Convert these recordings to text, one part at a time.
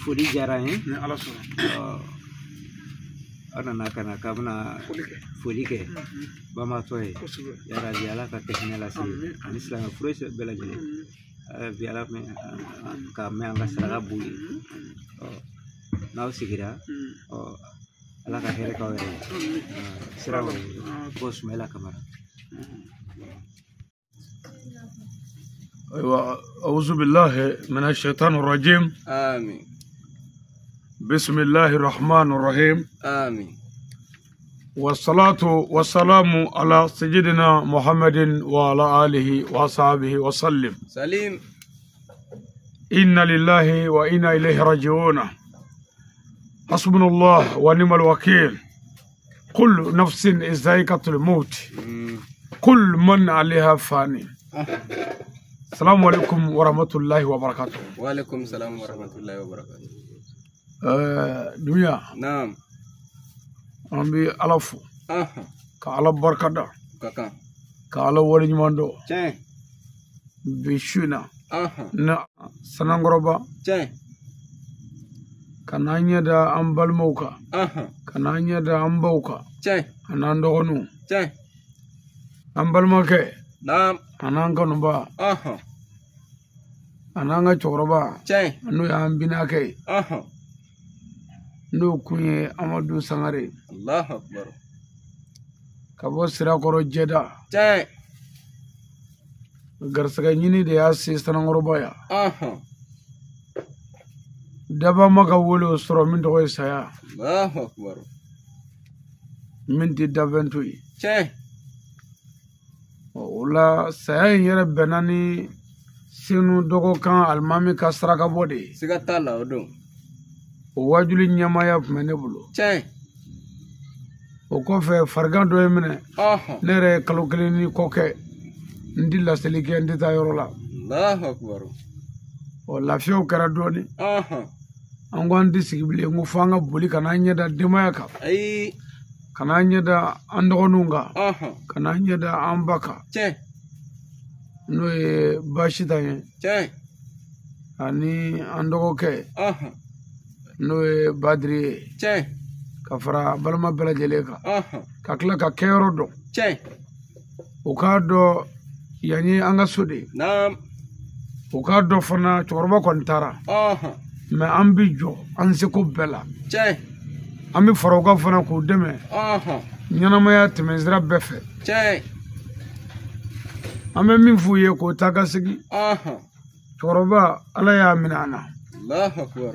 foli diyara an ye ni Ala sɔnna aw nana ka na k'a bɛna foli kɛ bamatɔ ye yarabi Ala ka kɛ hinɛ lase ani silamɛ furu bɛɛ lajɛlen bi Ala ka mɛn an ka saraka b'u ye n'aw sigira Ala ka hɛrɛ k'aw yɛrɛ ye sira ko Sumayila Kamara. أعوذ بالله من الشيطان الرجيم آمين بسم الله الرحمن الرحيم آمين والصلاة والسلام على سيدنا محمد وعلى آله وصحبه وسلم سليم إن لله وإنا إليه راجعون حسبنا الله ونعم الوكيل كل نفس ذائقة الموت كل من عليها فاني السلام عليكم ورحمة الله وبركاته. وعليكم السلام ورحمة الله وبركاته. دنيا نعم أمبي ألفو كعلى بركة كاكا كعلى ولي ماندو تين بيشونا نا سنانغروبا تين كنانيا دا أمبال موكا كنانيا دا أمبوكا تين أناندونو تين أمبال ماكي نعم أنانغا نبا أنانغا چوربا تين أنو يامبينا كي نو كوني أمادو سانغاري الله أكبر كابو سراكورو جدا تين غرسغا نيني دي اسي سنانغروبا يا دابا ماغا ولو سرو من دوي سايا الله أكبر من دي دافنتوي تين ولا سايا يرى بناني سينو دوغو كان المامي كسراكا بودي سيغاتا ودو واجولي نيامايا فمنبلو تين وكوفي فرغان دوي منه نيري كالوكليني كوكي ندي لا سليكي ندي تايرولا الله أكبر ولا فيو كرادوني angwan disigibile ngufanga buli kananya da demayaka أي kananya da andogonunga kananya da ambaka تين no e bashita ye تين ani andogoke no e badri تين kafara balma bela jeleka kakla ka kero do تين ukado yani anga sudi نعم ukado fana chorba kontara me ambijo ansiko bela تين ami faroga fana ku deme nyanamaya temezra befe تين ame min fuye ko tagasigi chorba ala ya minana الله أكبر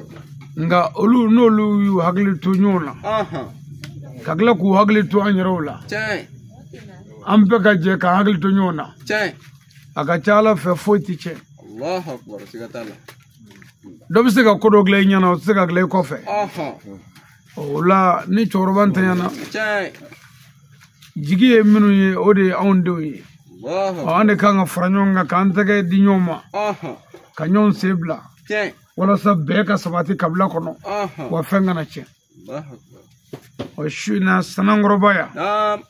nga olu nolu yu hagli to nyona kagla ku hagli to anyerola تين ampe ka je ka hagli to nyona تين aga chala fe foti che الله أكبر سيغاتا do bi se ka kodo gle nyana o se ka gle kofe ola ni chorba ntanyana تين jigi e minu ye ode onde yi الله o ande kanga franyonga kantege di nyoma kanyon sebla تين wala sa be ka sabati kabla kono wa fenga na che الله أكبر o shina sanangro baya نعم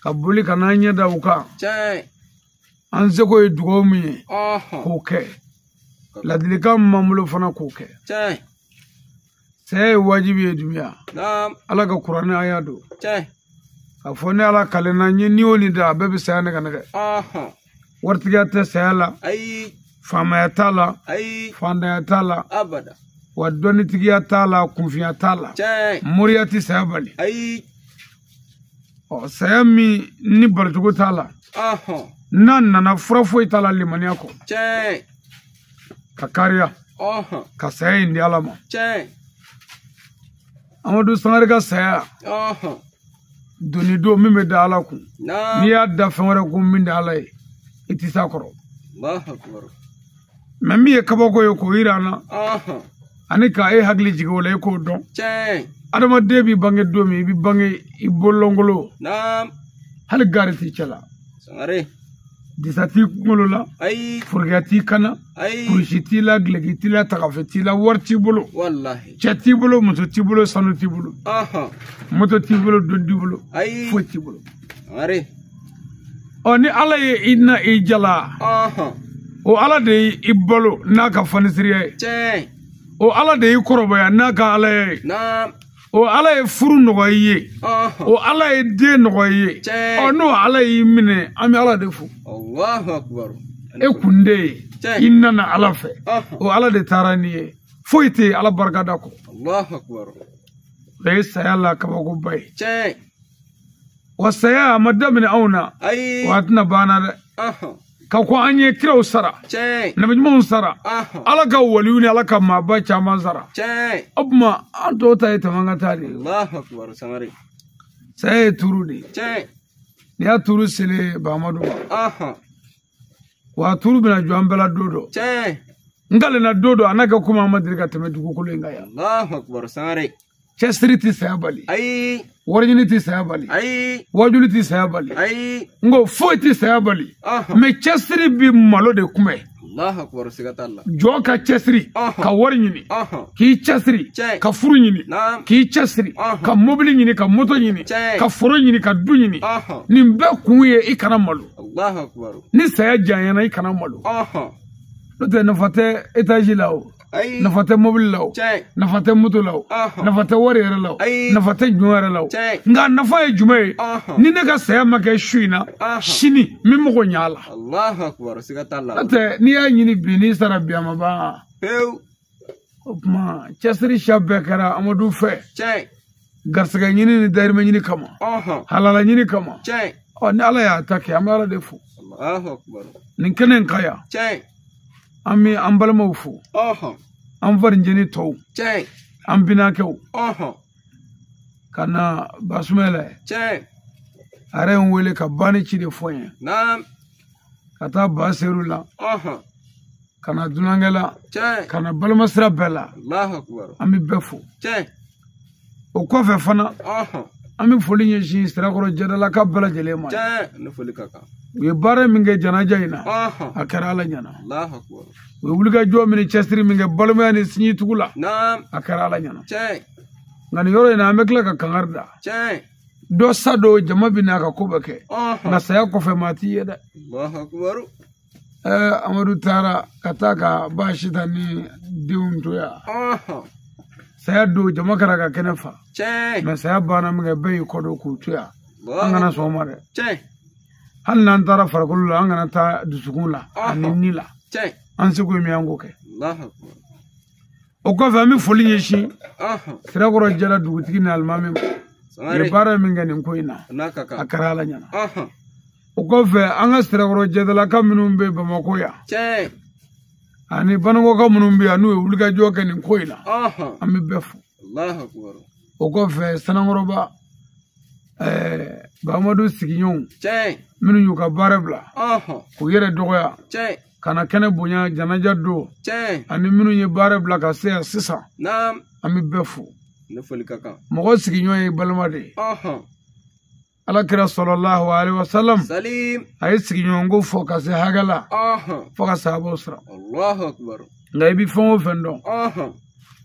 kabuli kananya da uka تين anse ko dugomi ko ke ladilika mamulo fana ko ke تين sai wajibi e dunya نعم ala ka qur'ani ayado تين ka fone ala kalena nyi nioni da bebe sayane kana ke wartiga te sayala أي fama tala أي fanda tala أبدا wadoni tigiya tala kunfiya tala تين muriyati sayabali أي o sayami ni barjugo tala nan nana furafo tala limaniya ko تين ka kariya ka saya indi alama تين amadu sangare ka saya doni do min bɛ da ala kun نعم n'i y'a da fɛn wɛrɛ kun min da ala ye i ti s'a kɔrɔ الله أكبر mɛ min ye kabako ye k'o yira an na ani ka e hakili jigin o la e k'o dɔn تين adamaden b'i bange don min i b'i bange i bolongolo نعم hali gari t'i cɛ la سنغري disa t'i kunkolo la أي forokiya t'i kana أي kurusi t'i la gileki t'i la tagafe t'i la wari t'i bolo والله cɛ t'i bolo muso t'i bolo sanu t'i bolo moto t'i bolo don t'i bolo أي foyi t'i bolo سنغري ni ala ye i na i jala o ala de i balo n'a ka fanisiriya ye Tiɲɛ. o ala de i kɔrɔbaya n'a ka ala ye Naam. o ala ye furu nɔgɔya i ye o ala ye den nɔgɔya i ye n'o ala y'i minɛ an bɛ ala de fo Allahu akbar. e kun de ye i nana ala fɛ o ala de taara n'i ye foyi tɛ ala barikada kɔ Allahu akbar. o ye saya la kabakoba ye Tiɲɛ. wa saya a ma daminɛ anw na Ayi. wa a tɛna banna dɛ ka ko an ye kiraw sara Tiɲɛ. nabiɲumanw sara ala ka waliw ni ala ka maaba caman sara Tiɲɛ. o tuma an tɔw ta ye tɛmɛ an ka taa de ye Allahu akbar Sangare. saya ye tuuru de ye Tiɲɛ. n'i y'a tuuru sele bahamadu ma Aha. wa a tuuru bɛna jɔ an bɛɛ la don dɔ Tiɲɛ. n kalenna don dɔ a n'a kɛ komi an ma deli ka tɛmɛ dugukolo in kan yan Allahu akbar Sangare. cɛsiri tɛ saya bali Ayi. wariɲini tɛ saya bali Ayi. wajuli tɛ saya bali Ayi. n ko foyi tɛ saya bali mɛ cɛsiri bɛ malo de kunbɛn Allahu akbar siga t'a la. jɔ ka cɛsiri ka wari ɲini k'i cɛsiri Tiɲɛ. ka furu ɲini Naam. k'i cɛsiri ka mobili ɲini ka moto ɲini Tiɲɛ. ka foro ɲini ka du ɲini Aha. nin bɛɛ kun ye i kana malo Allahu akbar. ni saya janyana i kana malo n'o tɛ nafa tɛ etazi la o Ayi. nafa tɛ mobili la o Tiɲɛ. nafa tɛ moto la o nafa tɛ wari yɛrɛ la o Ayi. nafa tɛ jɔn yɛrɛ la o Tiɲɛ. nka nafa ye jumɛn ye ni ne ka saya ma kɛ su in na sini n bɛ mago ɲɛ a la Allahu akbar siga t'a la. n'o tɛ n'i y'a ɲini bi n'i sara bi a ma ban Pewu. o tuma cɛsiri siya bɛɛ kɛra amadu fɛ Tiɲɛ. garisɛgɛ ɲini ni dayirimɛ ɲini kama halala ɲini kama Tiɲɛ. ni ala y'a ta kɛ an bɛ ala de fo Allahu akbar. nin kɛnɛ in ka yan Tiɲɛ. an bɛ an balimaw fo an farinjeni tɔw Tiɲɛ. an binakɛw ka na basumɛlɛ Tiɲɛ. a yɛrɛ ye n wele ka bani ci de fɔ n ye Naam. ka taa ba seru la ka na dunankɛ la Tiɲɛ. ka na balima sira bɛɛ la Allahu akbar. an bɛ bɛɛ fo Tiɲɛ. o kɔfɛ fana an bɛ foli ɲɛsin sirakɔrɔ jɛdalaka bɛɛ lajɛlen ma Tiɲɛ. Ne foli ka kan. u ye baara min kɛ janaja in na a kɛra ala ɲɛna Allahu akbar. u ye wulikajɔ min ni cɛsiri min kɛ balimaya ni sinjitugu la Naam. a kɛra ala ɲɛna Tiɲɛ. nka nin yɔrɔ in na an bɛ tila ka kangari da Tiɲɛ. dɔ sa dɔ jama bɛ n'a ka ko bɛɛ kɛ nka saya kɔfɛ maa t'i ye dɛ Allahu akbar. amadu taara ka taa ka ba sita ni denw to yan saya don jama kɛra ka kɛnɛ fa Tiɲɛ. mɛ saya banna min kɛ bɛɛ y'i kɔdɔ k'u to yan an kana sɔn o ma dɛ Tiɲɛ. hali n'an taara farikolo la an kana taa dusukun la ani ni la Tiɲɛ. an seko ye min an k'o kɛ Allahu akbar. o kɔfɛ an bɛ foli ɲɛsin sirakɔrɔ jɛra dugutigi ni alimami ma u ye baara min kɛ nin ko in na N'a ka a kan. kɛra ala ɲɛna o kɔfɛ an ka sirakɔrɔ jɛdalaka minnu bɛ bamakɔ yan Tiɲɛ. ani banakɔka minnu bɛ yan n'u ye wulikajɔ kɛ nin ko in na an bɛ bɛɛ fo Allahu akbar. o kɔfɛ sanakɔrɔba bahamadu sigiɲɔgɔnw Tiɲɛ. minnu y'u ka baara bila k'u yɛrɛ dɔgɔya Tiɲɛ. ka na kɛnɛ bonya janaja don Tiɲɛ. ani minnu ye baara bila ka se yan sisan Naam. an bɛ bɛɛ fo Ne foli ka kan. mɔgɔ sigiɲɔgɔn ye balima de ye alakira sɔlɔlahu alaihi wasallam Salim. a ye sigiɲɔgɔnko fɔ ka se hakɛ la fo ka sahabaw sira Allahu akbar. nka i bɛ fɛn o fɛn dɔn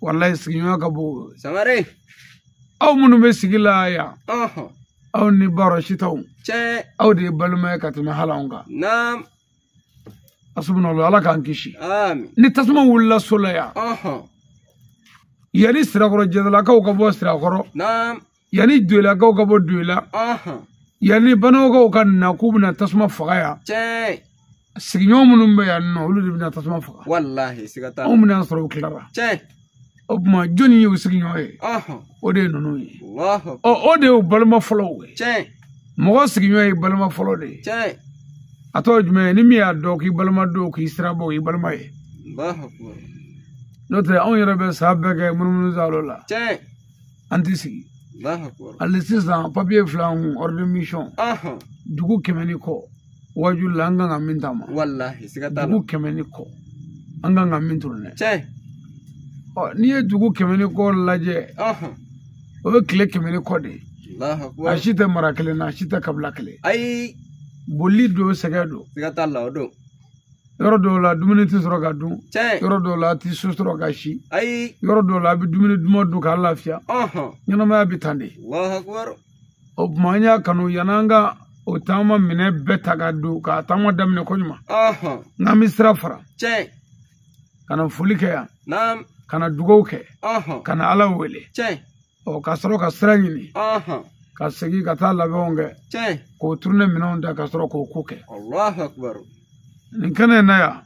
walayi sigiɲɔgɔn ka bon Sangare. aw minnu bɛ sigi la yan Aha. aw ni baara sitaw Tiɲɛ. aw de ye balima ye ka tɛmɛ hali anw kan Naam. asubunallah ala k'an kisi Amin. ni tasuma wulila so la yan Aha. yanni sirakɔrɔ jɛdalakaw ka bɔ sirakɔrɔ Naam. yanni doyilakaw ka bɔ doyila Aha. yanni banabagaw ka na k'u bɛna tasuma faga yan Tiɲɛ. sigiɲɔgɔn minnu bɛ yan nɔ olu de bɛna tasuma faga Wallahi siga t'a la. anw bɛna sɔrɔ u tilara Tiɲɛ. o tuma jɔnni ye u sigiɲɔgɔn ye Aha. o de ye ninnu ye Allahu akbar. o de ye u balima fɔlɔw ye Tiɲɛ. mɔgɔ sigiɲɔgɔn ye balima fɔlɔ de ye Tiɲɛ. a tɔgɔ jumɛn ye ni min y'a dɔn k'i balima don k'i sirabɔ o y'i balima ye Allahu akbar. n'o tɛ anw yɛrɛ bɛ sa bɛɛ kɛ munumunu salo la Tiɲɛ. an tɛ sigi Allahu akbar. hali sisan papiye fila kun ordre de mission Aha. dugu kɛmɛ ni kɔ wajuli la an kan ka min t'a ma Wallahi siga t'a la. dugu kɛmɛ ni kɔ an kan ka min turu dɛ Tiɲɛ. n'i ye dugu kɛmɛ ni kɔ lajɛ Aha. o ye tile kɛmɛ ni kɔ de ye Allahu akbar. a si tɛ mara kelen na a si tɛ kabila kelen Ayi. boli don sɛgɛ don Siga t'a la o don. yɔrɔ dɔw la dumuni tɛ sɔrɔ ka dun Tiɲɛ. yɔrɔ dɔw la a tɛ so sɔrɔ ka si Ayi. yɔrɔ dɔw la a bɛ dumuni duman dun k'a lafiya Aha. ɲɛnamaya bɛ tan de Allahu akbar. o tuma an y'a kanu yan'an ka o taama minɛ bɛɛ ta ka don k'a taama daminɛ koɲuman n'an bɛ sira fara ka na foli kɛ yan ka na dugawu kɛ ka na Ala wele ka sɔrɔ ka sira ɲini ka segin ka taa labɛnw kɛ k'o turune minɛnw da ka sɔrɔ k'o ko kɛ nin kɛnɛ na yan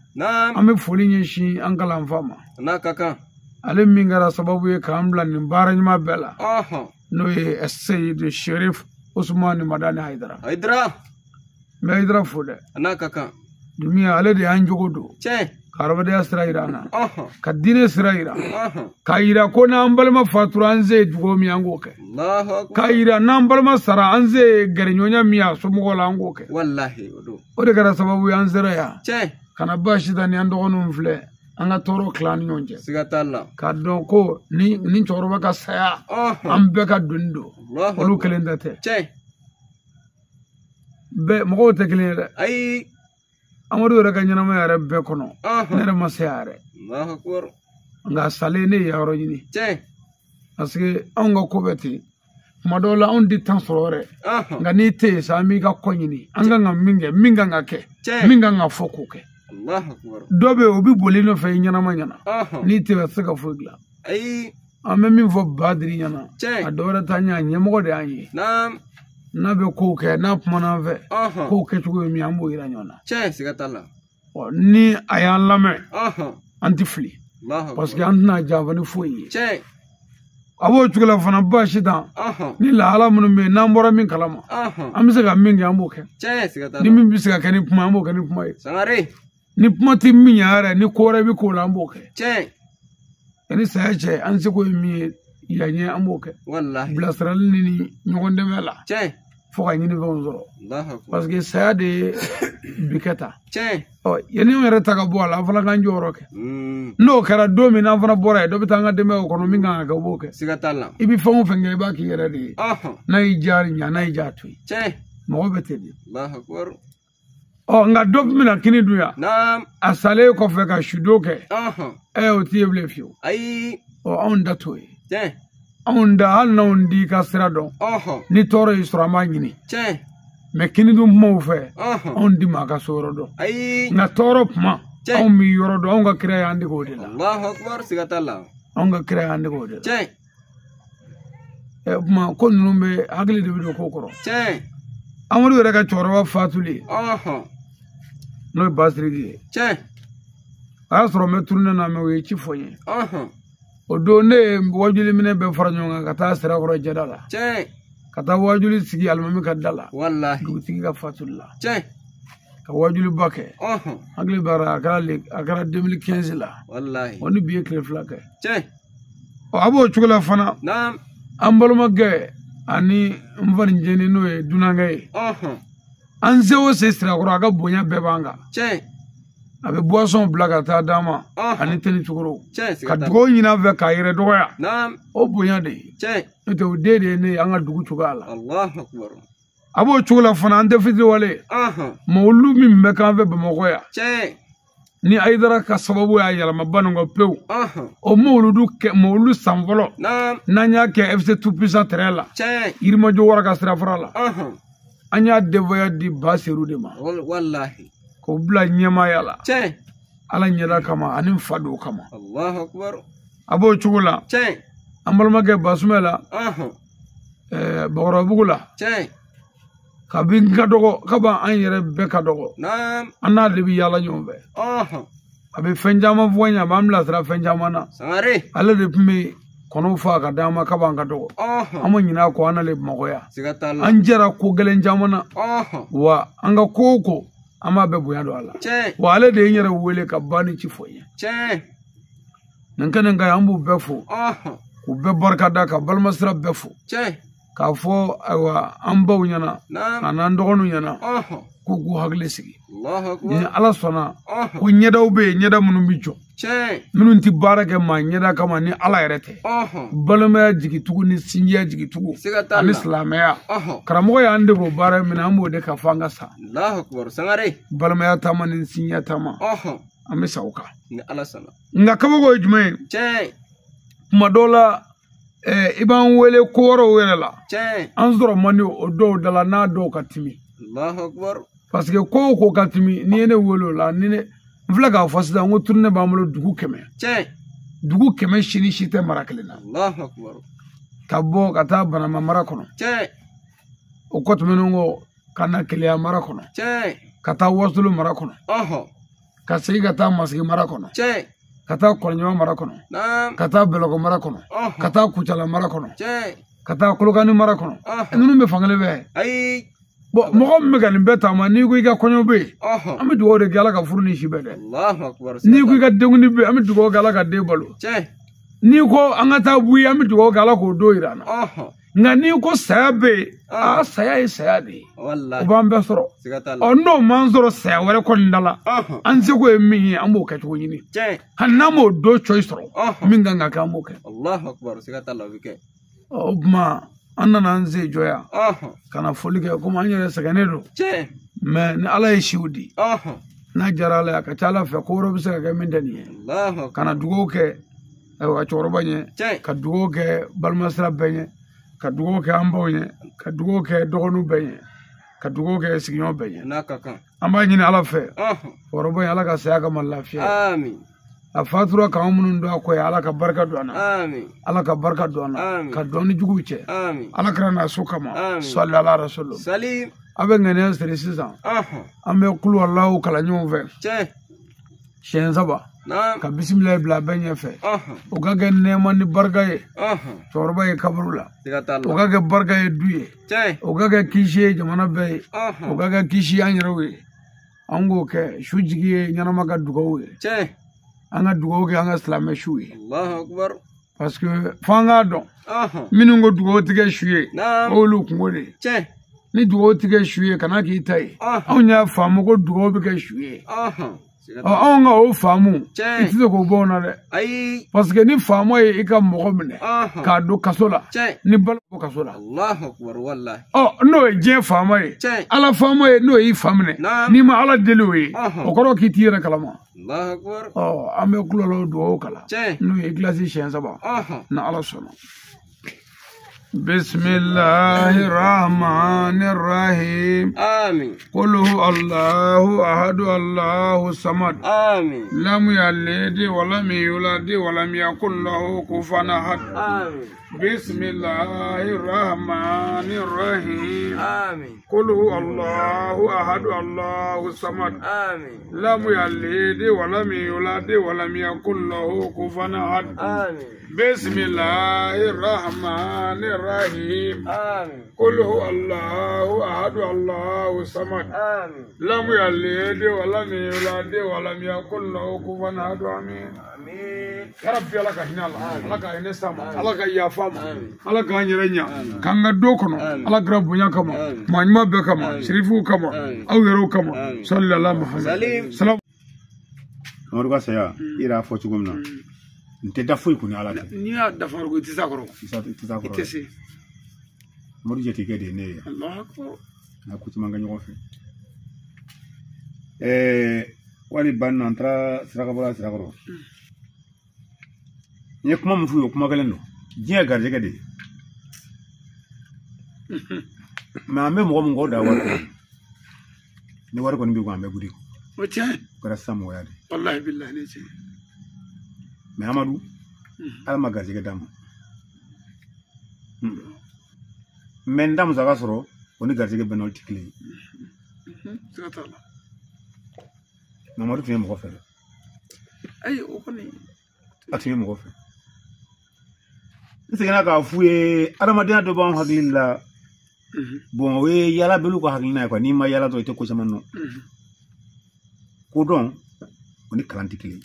an bɛ foli ɲɛsin an kalanfa ma ale min kɛra sababu ye k'an bila nin baara ɲuman bɛɛ la n'o ye Seyidu Sherif Usmani Madani Haidara n bɛ Haidara fo dɛ dumiya ale de y'an jogo don ka adamadenya sira yira an na ka diinɛ sira yira k'a yira ko n'an balima fatura an se ye dugawu min an k'o kɛ k'a yira n'an balima sara an se ye gɛrɛɲɔgɔnya min a somɔgɔw la an k'o kɛ o de kɛra sababu ye an sera yan kana baasi ta ni an dɔgɔninw filɛ an ka tɔɔrɔ tila ni ɲɔgɔn cɛ k'a dɔn ko ni cɛkɔrɔba ka saya an bɛɛ ka doni don olu kelen tɛ bɛɛ mɔgɔw tɛ kelen ye dɛ Amadu yɛrɛ ka ɲɛnamaya yɛrɛ bɛɛ kɔnɔ ne yɛrɛ ma se yɛrɛ nka salen ne ye yɔrɔ ɲini parce que anw ka ko bɛ ten tuma dɔw la anw tɛ temps sɔrɔ yɛrɛ nka n'i tɛ yen sa an b'i ka kɔ ɲini an kan ka min kɛ min kan ka kɛ min kan ka fɔ k'o kɛ dɔ bɛ yen o bɛ boli nɔfɛ i ɲɛnama ɲɛna n'i tɛ se ka foyi dilan an bɛ min fɔ Badiri ɲɛna a dɔ wɛrɛ t'an ɲɛ ɲɛmɔgɔ de y'an ye n'a bɛ kow kɛ n'a kumana an fɛ kow kɛcogo ye min an b'o yira ɲɔgɔn na ni a y'an lamɛn an tɛ fili parce que an tɛna janfa ni foyi ye a b'o cogo la fana baasi t'an ni lahala minnu bɛ yen n'an bɔra min kalama an bɛ se ka min kɛ an b'o kɛ ni min bɛ se ka kɛ ni kuma an b'o kɛ ni kuma ye ni kuma tɛ min ɲɛ yɛrɛ ni ko wɛrɛ bɛ k'o la an b'o kɛ ni saya cɛ an seko ye min ye yaɲɛ an b'o kɛ bilasirali ni ɲɔgɔn dɛmɛ la fo ka ɲini fɛnw sɔrɔ parce que saya de ye bi kɛ tan yanni n yɛrɛ ta ka bɔ a la an fana k'an jɔyɔrɔ kɛ n'o kɛra don min n'an fana bɔra yen dɔ bɛ taa an ka denbayaw kɔnɔ min kan ka kɛ o b'o kɛ i bɛ fɛn o fɛn kɛ i b'a k'i yɛrɛ de ye n'a y'i diya ɲa n'a y'i diya to yen mɔgɔ bɛ ten de nka dɔ bɛna kini dun yan a salen kɔfɛ ka sudo kɛ o t'i ye bilen fiyewu anw da t'o ye anw da hali n'anw di ka sira dɔn ni tɔɔrɔ y'i sɔrɔ an b'a ɲini mɛ kini dun kumaw fɛ anw di maa ka so yɔrɔ dɔn nka tɔɔrɔ kuma anw b'i yɔrɔ dɔn anw ka kira y'an dege o de la anw ka kira y'an dege o de la kuma ko ninnu bɛ hakili de bɛ don ko kɔrɔ Amadu yɛrɛ ka cɛkɔrɔba fatuli n'o ye Basiriki ye a y'a sɔrɔ n bɛ turune na mɛ o ye ci fɔ n ye o don ne ye wajuli minɛ bɛɛ fara ɲɔgɔn kan ka taa Sirakɔrɔ Jɛda la ka taa wajuli sigi alimami ka da la dugutigi ka fatuli la ka wajuliba kɛ hakili b'a la a kɛra 2015 la o ni bi ye tile 2 kɛ a b'o cogo la fana an balimakɛ ani n faninjeni n'o ye dunankɛ ye an se o se Sirakɔrɔ a ka bonya bɛɛ b'an kan a bɛ boisson bila ka taa d'a ma ani teni cogoro ka dugawu ɲini an fɛ k'a yɛrɛ dɔgɔya o bonya de ye n'o tɛ o den de ye ne ye an ka dugu cogoya la a b'o cogo la fana an tɛ fitiriwale mawulu min bɛ k'an fɛ Bamakɔ yan ni Haidara ka sababu y'a yɛlɛma Banikɔ pewu o mawuludu san fɔlɔ n'an y'a kɛ FC tout puissant terrain la Yirimajɔ Wara ka sirafara la an y'a devoya di Basiru de ma k'o bila ɲɛmaaya la Ala ɲɛda kama ani fa don kama a b'o cogo la an balimakɛ Basumɛ Bakɔrɔbugu la kabi n ka dɔgɔ kaba an yɛrɛ bɛɛ ka dɔgɔ an n'a de bɛ yaala ɲɔgɔn fɛ a bɛ fɛn caman fɔ n ye a b'an bilasira fɛn caman na ale de tun bɛ kɔnɔw faa ka d'an ma kaba an ka dɔgɔ an ma ɲinɛ a kɔ an n'ale Bamakɔ yan an jɛra ko gɛlɛn caman na wa an ka ko o ko an b'a bɛɛ bonya don a la wa ale de ye n yɛrɛ wele ka ba ni ci fɔ n ye nin kɛnɛ kan an b'u bɛɛ fo k'u bɛɛ barika da ka balimasira bɛɛ fo k'a fɔ ayiwa an baw ɲɛna an'an dɔgɔninw ɲɛna k'u k'u hakili sigi ni Ala sɔnna ko ɲɛdaw bɛ yen ɲɛda minnu bɛ jɔ minnu tɛ baara kɛ maa ɲɛda kama ni Ala yɛrɛ tɛ balimaya jigitugu ni sinjiya jigitugu ani silamɛya karamɔgɔ y'an dege o baara min na an b'o de ka fɔ an ka sa balimaya taama ni sinjiya taama an bɛ sa o kan nka kabako ye jumɛn ye kuma dɔw la i b'an wele ko wɛrɛw yɛrɛ la an sɔrɔ man di o dɔw da la n'a dɔw ka timi Allahu akbar. Parce que ko katimi ni ne wolo la ni ne mfla ka fasida ngo tourner ba mo dugu keme. Tiens. Dugu keme shini shite maraklina. Allahu akbar. Kabo kata bana marakono. Tiens. O kotmeno ngo kana kiliya marakono. Tiens. Kata wasulu marakono. Kasi kata masigi marakono. Tiens. Kata kolnyama marakono. Naam. Kata belogo marakono. Kata kuchala marakono. Tiens. Kata kulokani marakono. Nunu me fangale be. Ay. Bo mo me ga nimbe tama ni ko iga konyo be. Ami dugo de gala ka furu ni shibe de. Allahu akbar. Ni ko iga denguni be ami dugo gala ka de balu. Tiens. Ni ko angata buyi ami dugo gala ko do irana. Nga ni ko sabe saya e saya de. Wallahi. O bambe soro. No manzoro saya wala ko ndala. Anse ko emi ambo ka to nyini. Tiens. Hanamo do choice ro. Minga nga ka mo ke. Allahu akbar. Sigata Allah bike. Obma anana anze joya. Kana folike ko manyere saganero. Tiens. Mais ni ala yeshudi. Na jarala ka tala fe ko ro bisa ga mindani. Allahu kana dugo ke wa choroba nye ka dugo ke balmasra benye ka dugo ke ambonye ka dugo ke dogonu benye ka dugo ke signyo benye nakaka amba nyine ala fe oroba ala ka saya ka malafiya amin afatura ka munun do ko ala ka barka do ana amin ala ka barka do ana ka doni jugu che amin ala krana sukama sallallahu alaihi wasallam salim abe ngene sere sisan ambe kulu allah kala nyon fe shen saba ka bismillah bla benye fe o ga ge nema ni barga ye chorba ye kabrula o ga ge barga ye duye o ga ge kishi jamana be o ga ge kishi anyrawe ango ke shujigi nyana maga dugo we anga dugo ke anga islam shuye Allahu akbar parce que fanga don minungo dugo tige shuye o lu ngore ni dugo tige shuye kana ki tai onya famu ko dugo be ke shuye on ga o famu itizo ko bona de ay parce que ni famu e ka mo mine ka do kasola ni bal ko kasola Allahu akbar wallahi no e je famu e ala famu e no e famne ni ma ala deluwe o ko ki tira kalama Allahu akbar ame kulolo do kala no e glasi shen saba na ala sono بسم الله الرحمن الرحيم آمين قل هو الله أحد الله الصمد آمين لم يلد ولم يولد ولم يكن له كفوا أحد آمين بسم الله الرحمن الرحيم آمين قل هو الله أحد الله الصمد آمين لم يلد ولم يولد ولم يكن له كفوا أحد آمين بسم الله الرحمن الرحيم آمين قل هو الله أحد الله الصمد آمين لم يلد ولم يولد ولم يكن له كفوا أحد آمين آمين يا ربي لك هنا لك هنا سما لك يا فما لك هنيرنيا كان دوكنو لك ربنا كما ما نما بكما شريفو كما أو يرو كما صلى الله محمد سلام Morga saya ira fo chugumna nte da fuy kuni ala ni ya da fargo tisakoro tisakoro mori jeti kede ne Allah akbar na kutumanga nyogo fe wali ban entra siraka sirakoro ni kuma mu fuyo kuma galendo jiya garje kede ma me mo ngo da war ni war ko ni bi ko ambe gudi o tiens kora samo yade wallahi billahi ne ce mais Amadou alma garje dam men dam zaga soro oni garje benol tikli sakatala Mamadou fiye mo fe ay o koni atiye mo fe nse gana ka fuye aramadina do ban haglilla bon we yala belu ko haglina ko ni ma yala to te ko sama no ko don oni kalanti kili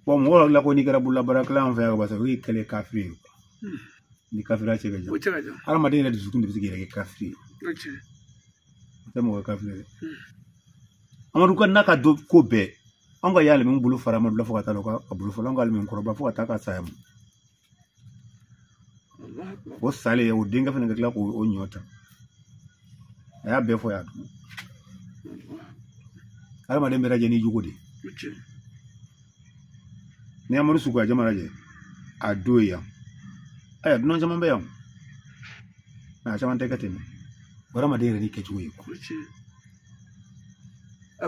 bon mo la ko ni gara bulla barakla on fe ko basa wi kale kafiri ni kafira che gaja aramadina de zukunde bisigi re kafiri temo kafiri Amadou kan naka do ko be anga yale min bulu fara ma bulu fo ta loka bulu fo anga min ko ba fo ta ka sayam o sale o dinga fa nga ko o nyota ya be fo ya du alma de mera jeni jugode ne Amadou su ko jama raje a doya aya non jama be yam na jama te katene Barama de ni kechu yi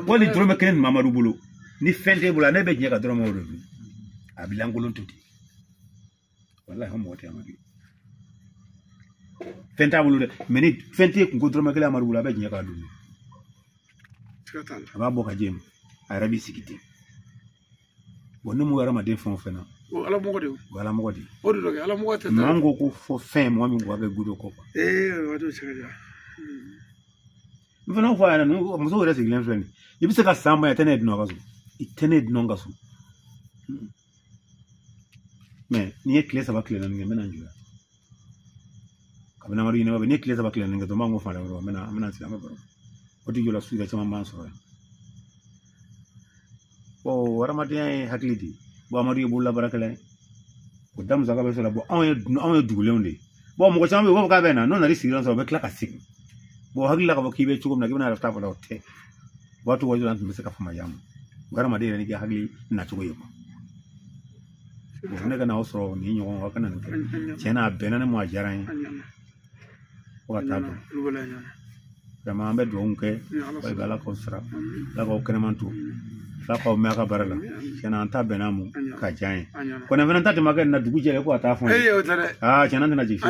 wali drome kenen Mamadou Bolo ni fente bula ne be nyaka drome wodo abilangolon tuti wallahi homo wote amagi fenta bulu de meni fente ko drome kele Amadou Bolo be nyaka dum aba boka jem arabi sikiti wonno mu warama de fon fena ala mo de wala mo de o do ala mo ta mango ko fo fin mo mi ngwa be gudo ko wato sikaja mfano fa na muso wala siglen friend ibise ka samba ya tene dino kaso itene dino kaso mais ni ekle sa bakle na ngeme na njura kabana mari ne ba ni ekle sa bakle na ngado mango fa la ro mena sila ma baro odi jola suida chama manso o waramati haklidi bo amadu bulla barakale ko dam zaga be sala bo on dugulonde bo mo ko chambe bo ka be na no na risira so be kla ka sik bo hagla ka bo kibe chugum na gibna rafta bola otte watu wajo nan mbese ka fama yam waramati ne ga hagli na chugo yego bo ne ga na osro ni nyo wa kana ne chena benana mo ajaran wa tabu kama ambe donke ba bala ko sra la ko kenemantu la ko me aka barala chena anta benamu ka jaye ko na venanta te maga na dugu jele ko ata fon chena na jiki